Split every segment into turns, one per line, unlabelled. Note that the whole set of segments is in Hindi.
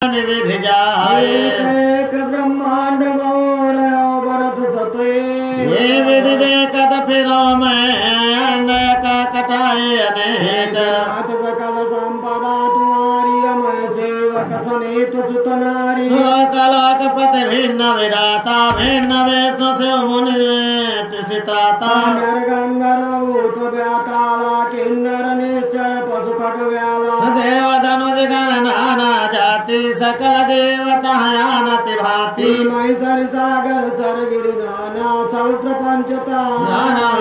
विधि जाए
एक ब्रह्मांड गौर भरत सते
ये विधि देखत फिरो मैं अनेक कटाए अनेक
नाथ सकल संपदा तुम्हारी अमय सेवक समेत सुत नारी
लोक लोक प्रति भिन्न विधाता भिन्न विष्णु शिव मुनि त्रिसित्राता
नर गंधर्व भूत व्याताला किन्नर निश्चर पशु खग व्याला
देव धनुज गण नाना जाति सकल देवता आनति भांति
महिषर सागर सर गिरि नाना सब प्रपंचता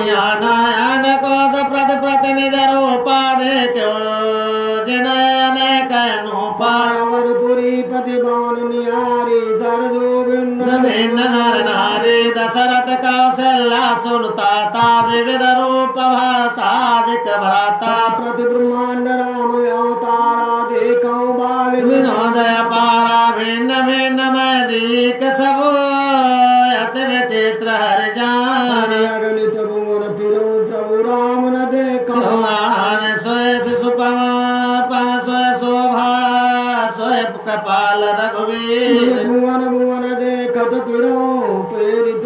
यान कोश प्रति प्रति निज रूपा देखो जिनयने कनुपा
अवरपुरी पति भवन निहारी सरजू भिन्न
भिन्न नर नारी दशरथ कौशल्या सुनता विविध रूप भरतादिक भ्राता
प्रति ब्रह्मांड राम अवतारा देखो बाल
विनोदय पारा भिन्न भिन्न मैदिक सब अति विचित्र हर जान
अगणित भुवन फिरो प्रभु राम न देखो
सोय शिशुपम पन सोय शोभा सोय कपाल रघुवीर
भुवन भुवन देखत फिरो प्रेरित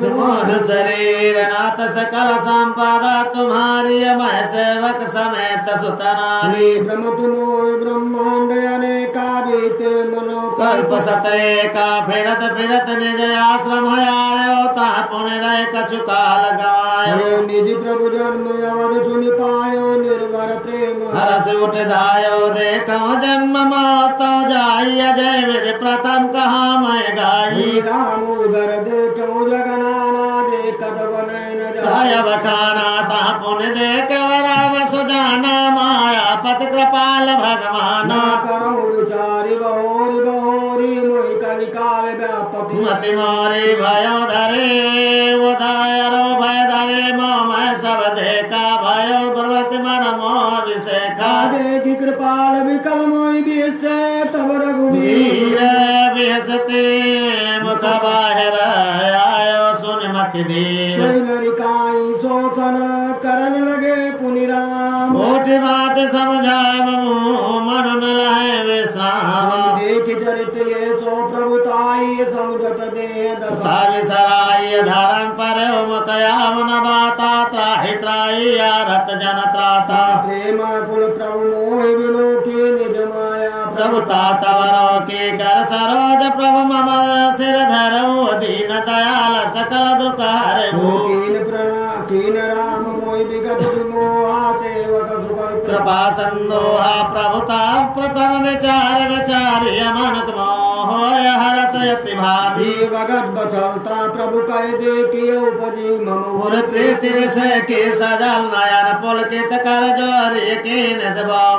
शरीर नाथ सकल संपदा तुम्हारी अमय सेवक समेत सुतनारी
भ्रमत मोह ब्रह्मांड अनेका बीते मनो
कल्प सतएका फिरत फिरत निज आश्रम आयो ता पुण्य रह कछु काल गवायो
निज प्रभु जन्म अवध सुनि पायो निर्भर प्रेम
हरस उठ धायो देखो जन्म मौत जाई अजय विधि प्रथम कहा मैं गाई
राम उदर देखो जगनाना देखत बनय न
जय बखाना ता पुण्य देख राम सुजाना माया पत कृपाल भगवाना
करो विचारी बहोरी बहोरी मोहि कलिकाल व्यापति
मति मोरी भयो धरे उदय रो भय धरे मोह मैं सब देखा भयो पर्वत मन मोह विषेखा
देखी कृपाल विकल मोहि बीचे तब रघुवीर
बेसते मुख बाहर आयो सुन मति धीर
नरिकाई शोषण करन लगे पुनि राम
मोटी बात समझाव मन न लहे विश्राम
देख चरित ये तो प्रभुताई समुझत दे
सराय धारण पर कयावन बाता त्राहि त्राही रत जन त्राता
प्रेम कुल प्रभु मोह विलोकी निज माया
प्रभुता तवरो के कर सरोज प्रभु मम सिर धरो दीन दयाल सकल दुख हरहु
कीन राम मोहि विगत विमोहा सेवक सुकर
कृपा संदोहा प्रभुता प्रथम विचार विचार्य मन मोह हरसयति भाति
भगत बचलता प्रभु कह दे कि उपजी मम
प्रीति विषय के सजल नयन पुलकित कर जोरी कीन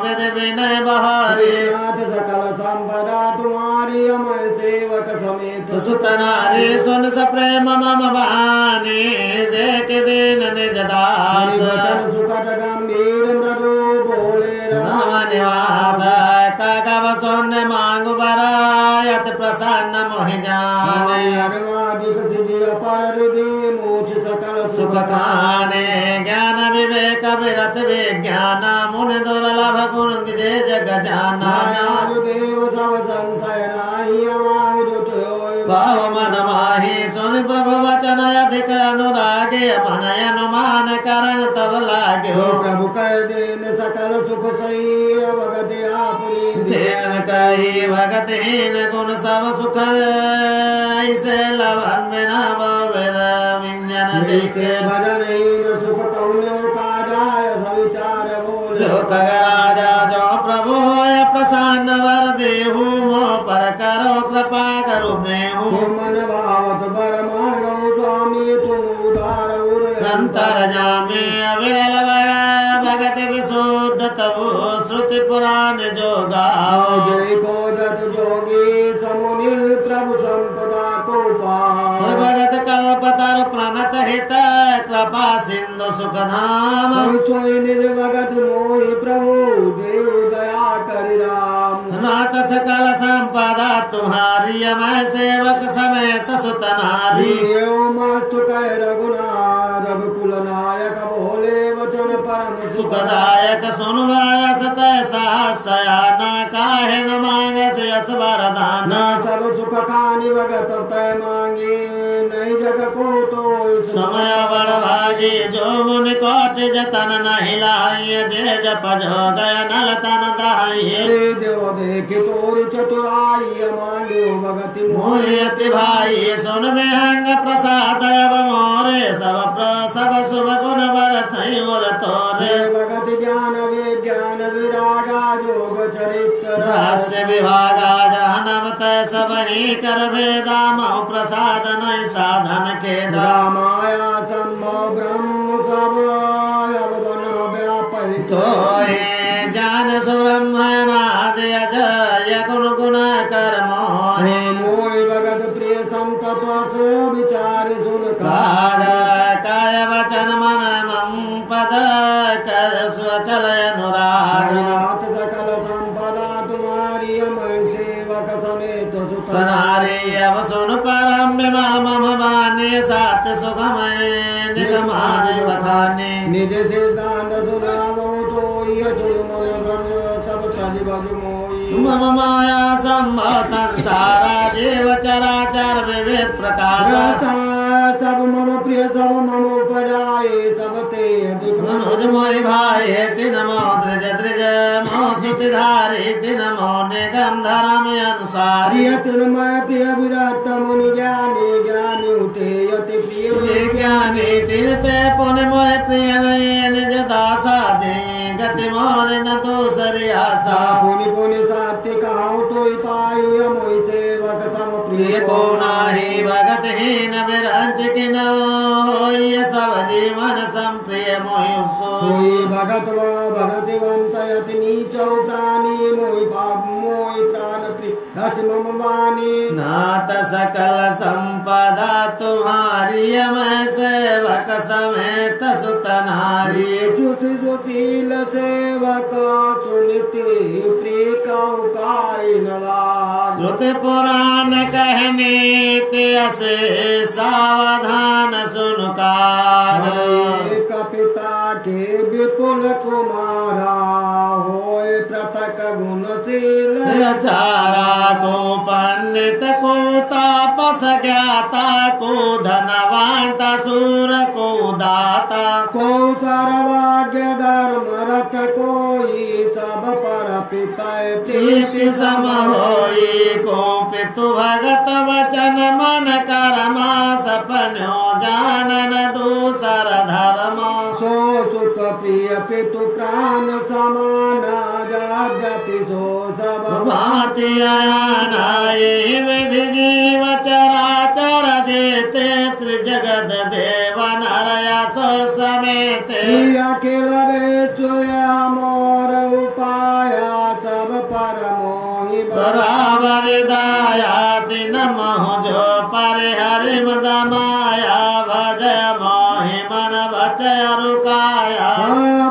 विद विनय बहारी
नाथ सकल संपदा तुम्हारी अमय सेवक समेत
सुत नारी सुन सप्रेम मम बहानी देख दीन निज दास
वचन सुखद गंभीर मृदु बोले
राम निवास कगव शून्य मांगु बरायत प्रसन्न मोहि जाने सुख खाने ज्ञान विवेक विरत विज्ञान मुनि दुर्लभ गुण जे जग जाना
देव सब संशय नाही
भाव मन माही सुन प्रभु वचन अधिक अनुरागे मन अनुमान करण तब लाग्यो
प्रभु कह देन सकल सुख सही भगत आपनी
देन कही भगतहीन गुण सब सुख ऐसे लवन बिना वेद विंजन जैसे
भजन सुख कौनो का जाय सविचार बोल
लोक राजा जो प्रभु होय प्रसन्न वर देहु मोह पर करो कृपा करो देहु
मन भावत बर मानो स्वामी तुम उदार
अंतर जामे अविरल भगत विशुद्ध तबु श्रुति पुराण जो गाओ
जय को जत जोगी समुनि प्रभु संपदा को पाओ
भगत कल्पतर प्रणत हित कृपा सिंधु सुख धाम
सोई निज भगत मोहि प्रभु देव दया करि राम
नाथ सकल संपदा तुम्हारी अमय सेवक समेत सुत नारी
मस्तु कह रघुनाथ रघुकुल नायक बोले वचन परम
सुखदायक सुन भाय सतय सहस्याना काहे न मांग से यस वरदान
ना सब सुख कानि भगत तय मांगे नहीं जग को तो
समय बड़ भागी जो मुनि कोट जतन नहीं लाइए जे जप जो गय नल तन दाइए
रे देव देखि तोरि चतुराई मांग्यो भगति
मोहयति भाई सुन विहंग प्रसाद अब मोरे सब शुभ गुण बरसई और तोरे
भगति ज्ञान विज्ञान विरागा योग चरित्र
रहस्य विभागा जहनम तय सब ही कर भेदा मह प्रसाद नहीं साधन के
माया संभव ब्रह्म सब अब बन व्यापरित
तो ज्ञान सुब्रह्मणाद अजय गुण गुण कर मोहे
मोहि भगत प्रिय संत विचार सुन
काय वचन मन मम पद कर स्वचल अनुराग
नाथ सकल संपदा तुम्हारी अमय सेवक समेत सुत
नारी अब सुन परम विमल मम वाणी सात सुगम निगमादि बखाने
निज सिद्धांत सुनावो तो यह मन सब तज भज मोई
मम माया संभव संसारा जीव चराचर विविध प्रकार
सब मम प्रिय सब मम उपजाए सब ते अधिक
मनुज मोहि भाई तिन मो द्रज द्रज मो सुतिधारी तिन मो निगम धर्म अनुसार
प्रिय तिन्मय प्रिय विरत मुनि ज्ञानी ज्ञानी उठे यति प्रिय
ज्ञानी तिन ते पुण्य मोहि प्रिय नहीं निज दासा दे गति मोर न दूसरी आशा
पुनि पुनि सात्य कहाऊ तो पाई मोहि सेवक सब
प्रिय को नाही भगत हीन विरंच किन होय सब जीवन संप्रिय मोहि
कोई भगत व भगतिवंत यति नीच प्राणी मोहि पाप मोहि प्राण प्रिय रस मम वाणी
नाथ सकल संपदा तुम्हारी मैं सेवक समेत सुत नारी
जुति जुतिल सेवक सुनिति प्रिय कहु काई नलाग
श्रुति पुराण कहने असे सावधान सुनकार
पिता के विपुल कुमारा होय पृथक गुणशील
चारा को पंडित को तापस ज्ञाता को धनवंत सूर को दाता
को सर्वज्ञ धर्म रत कोई सब पर पिता
प्रीति सम होई को पितु भगत वचन मन कर्मा सपनो जानन दूसर धर्म
सो सुत प्रिय पितु प्राण समान जाति सो सब
भांति आनाये विधि जीव चराचर देते त्रिजगत देव नरया सुर समेत
अखिल वेचुया मोर उपाया सब पर मोहि
बराबर दाया दिन मोह जो पर हरि मद माया भज मोहि मन बचय रुकाया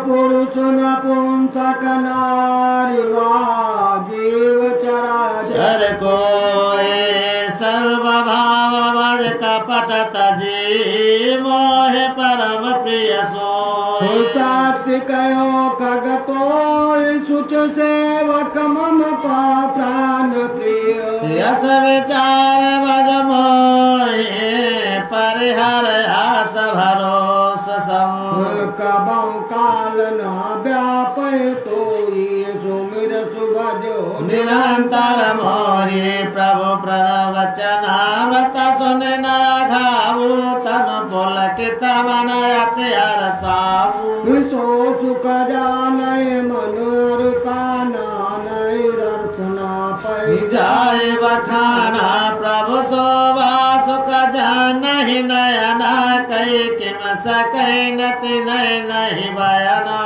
पुरुष नपुंसक नारी वा जीव चराचर
को सर्व भाव भज कपट तजी मोह परम प्रिय सो
सात्य कयो कगतो सुच सेवक मम प्राण प्रिय
यस विचार भज मोहे परिहर आस भरोस सम
कबं काल न व्यापय तो सुमिर सुभजो
निरंतर मोहि प्रभु प्रवचनामृत सुन न घावु तन पुलकित मन अति हरसावु
सो सुख जानय मन अरुकाना नय दर्शना पै
जाय बखाना प्रभु शोभा सुख जानहि नयना कई किम सकै नति नहीं बयना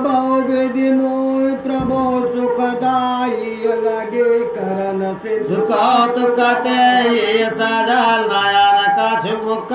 बहु विधि मोह प्रभु सुखदाई लगे करन से
सुख ते सजल नयन कछु मुख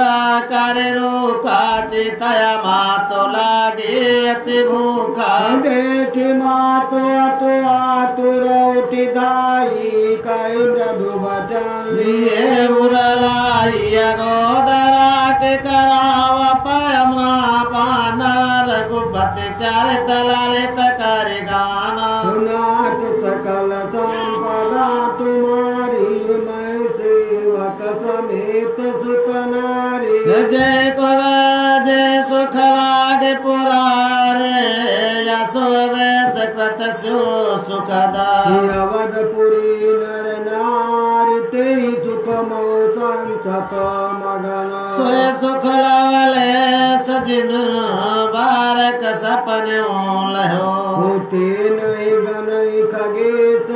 कर रूखा चितया मातो लागे अति भूखा
देखि मातो अतो आतुर उठि दाई कई प्रभु वचन
लिए उरलाई गोदरा के कराव पयमना पान रघुब भक्ति चरित ललित करि गाना
नाथ सकल संपदा तुम्हारी मैं सेवक समेत सुत नारी
जय कुल जय सुख लागे पुरारे यशो वेश कृत स्यो सुखदाई
अवधपुरी नर नारी ते सुख मौसम सत मगन
सोय सुख लवले सजिन बारक सपन्यों लहो
होते नहीं गनई खगेत